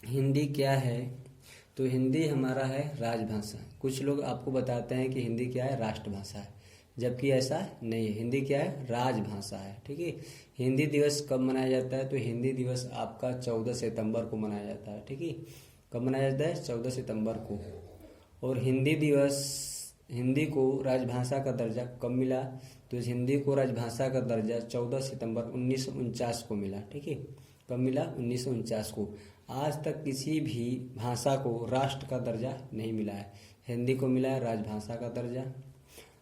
हिंदी क्या है? तो हिंदी हमारा है राजभाषा। कुछ लोग आपको बताते हैं कि हिंदी क्या है, राष्ट्रभाषा है, जबकि ऐसा नहीं है। हिंदी क्या है, राजभाषा है। ठीक है। हिंदी दिवस कब मनाया जाता है? तो हिंदी दिवस आपका 14 सितंबर को मनाया जाता है। ठीक है। कब मनाया जाता है? 14 सितंबर को। और हिंदी दिवस, हिंदी को राजभाषा का दर्जा कब मिला? तो इस हिंदी को राजभाषा का दर्जा 14 सितंबर 1949 को मिला। ठीक है। कब मिला? 1949 को। आज तक किसी भी भाषा को राष्ट्र का दर्जा नहीं मिला है। हिंदी को मिला है राजभाषा का दर्जा।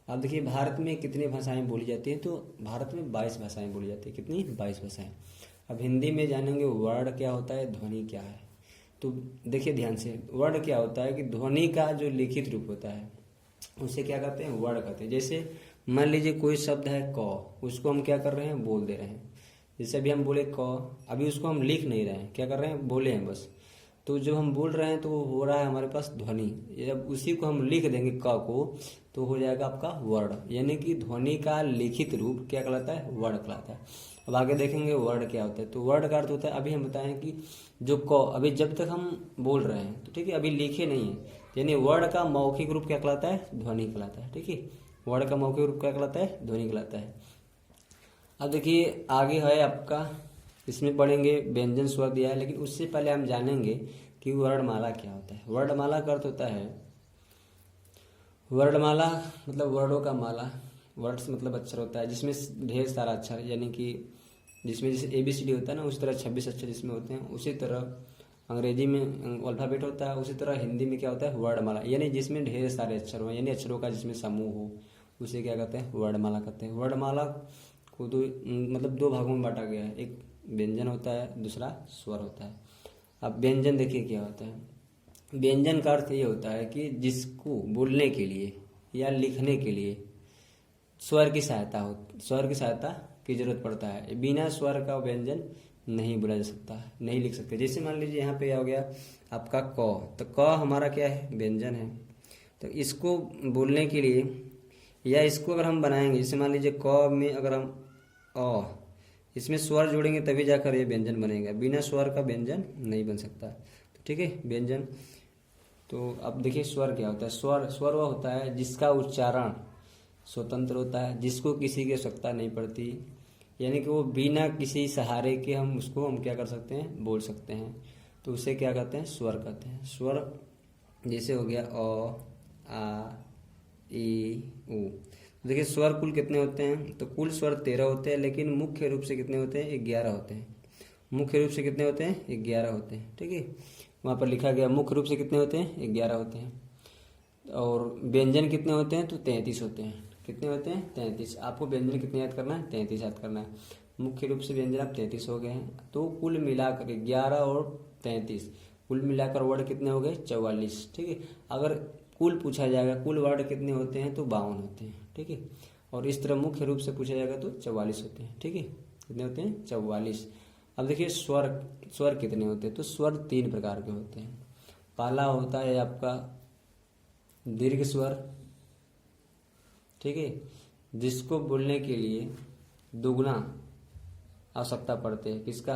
अब देखिए भारत में कितनी भाषाएं बोली जाती हैं? तो भारत में 22 भाषाएं बोली जाती है। कितनी? 22 भाषाएं। अब हिंदी में जानेंगे वर्ण क्या होता है, ध्वनि क्या है। तो देखिए ध्यान से, वर्ण क्या होता है कि ध्वनि का जो लिखित रूप होता है उसे क्या कहते हैं? वर्ण कहते हैं। जैसे मान लीजिए कोई शब्द है क, उसको हम क्या कर रहे हैं? बोल दे रहे हैं। जैसे अभी हम बोले क, अभी उसको हम लिख नहीं रहे हैं, क्या कर रहे हैं? बोले हैं बस। तो जो हम बोल रहे हैं तो वो हो रहा है हमारे पास ध्वनि। जब उसी को हम लिख देंगे क को, तो हो जाएगा आपका वर्ण। यानी कि ध्वनि का लिखित रूप क्या कहलाता है? वर्ण कहलाता है। अब आगे देखेंगे वर्ण क्या होता है। तो वर्ण का अर्थ होता है, अभी हम बताएं कि जो क, अभी जब तक हम बोल रहे हैं तो ठीक है, अभी लिखे नहीं है, यानी वर्ण का मौखिक रूप क्या कहलाता है? ध्वनि कहलाता है। ठीक है। वर्ण का मौखिक रूप क्या कहलाता है? ध्वनि कहलाता है। अब देखिए आगे है आपका, इसमें पढ़ेंगे व्यंजन स्वर दिया है, लेकिन उससे पहले हम जानेंगे कि वर्णमाला क्या होता है। वर्णमाला का अर्थ होता है, वर्णमाला मतलब वर्णों का माला। वर्ड्स मतलब अक्षर होता है जिसमें ढेर सारा अक्षर, यानी कि जिसमें जैसे ABCD होता है ना, उस तरह 26 अक्षर जिसमें होते हैं। उसी तरह अंग्रेजी में अल्फाबेट होता है, उसी तरह हिंदी में क्या होता है? वर्णमाला, यानी जिसमें ढेर सारे अक्षर हो, यानी अक्षरों का जिसमें समूह हो, उसे क्या कहते हैं? वर्णमाला कहते हैं। वर्णमाला को दो मतलब दो भागों में बांटा गया है। एक व्यंजन होता है, दूसरा स्वर होता है। अब व्यंजन देखिए क्या होता है। व्यंजन का अर्थ ये होता है कि जिसको बोलने के लिए या लिखने के लिए स्वर की सहायता हो, स्वर की सहायता की जरूरत पड़ता है। बिना स्वर का व्यंजन नहीं बोला जा सकता, नहीं लिख सकते। जैसे मान लीजिए यहाँ पे आ गया आपका क, तो क हमारा क्या है? व्यंजन है। तो इसको बोलने के लिए या इसको अगर हम बनाएंगे, जैसे मान लीजिए क में अगर हम इसमें स्वर जोड़ेंगे तभी जाकर ये व्यंजन बनेगा, बिना स्वर का व्यंजन नहीं बन सकता। तो ठीक है, व्यंजन। तो अब देखिए स्वर क्या होता है। स्वर वह होता है जिसका उच्चारण स्वतंत्र होता है, जिसको किसी की आवश्यकता नहीं पड़ती, यानी कि वो बिना किसी सहारे के हम उसको हम क्या कर सकते हैं? बोल सकते हैं। तो उसे क्या कहते हैं? स्वर कहते हैं। स्वर जैसे हो गया अ, आ, ई, उ। देखिए स्वर कुल कितने होते हैं? तो कुल स्वर 13 होते हैं, लेकिन मुख्य रूप से कितने होते हैं? 11 होते हैं। मुख्य रूप से कितने होते हैं? 11 होते हैं। ठीक है, वहाँ पर लिखा गया मुख्य रूप से कितने होते हैं? 11 होते हैं। और व्यंजन कितने होते हैं? तो 33 होते हैं। कितने होते हैं? 33। आपको व्यंजन कितने याद करना है? 33 याद करना है। मुख्य रूप से व्यंजन आप 33 हो गए हैं। तो कुल मिलाकर 11 और 33, कुल मिलाकर वर्ड कितने हो गए? 44। ठीक है। अगर कुल पूछा जाएगा कुल वर्ड कितने होते हैं? तो 52 होते हैं। ठीक है। और इस तरह मुख्य रूप से पूछा जाएगा तो 44 होते हैं। ठीक है, कितने होते हैं? 44। अब देखिए स्वर, स्वर कितने होते हैं? तो स्वर 3 प्रकार के होते हैं। पहला होता है आपका दीर्घ स्वर। ठीक है, जिसको बोलने के लिए दुगुना आवश्यकता पड़ती है। किसका?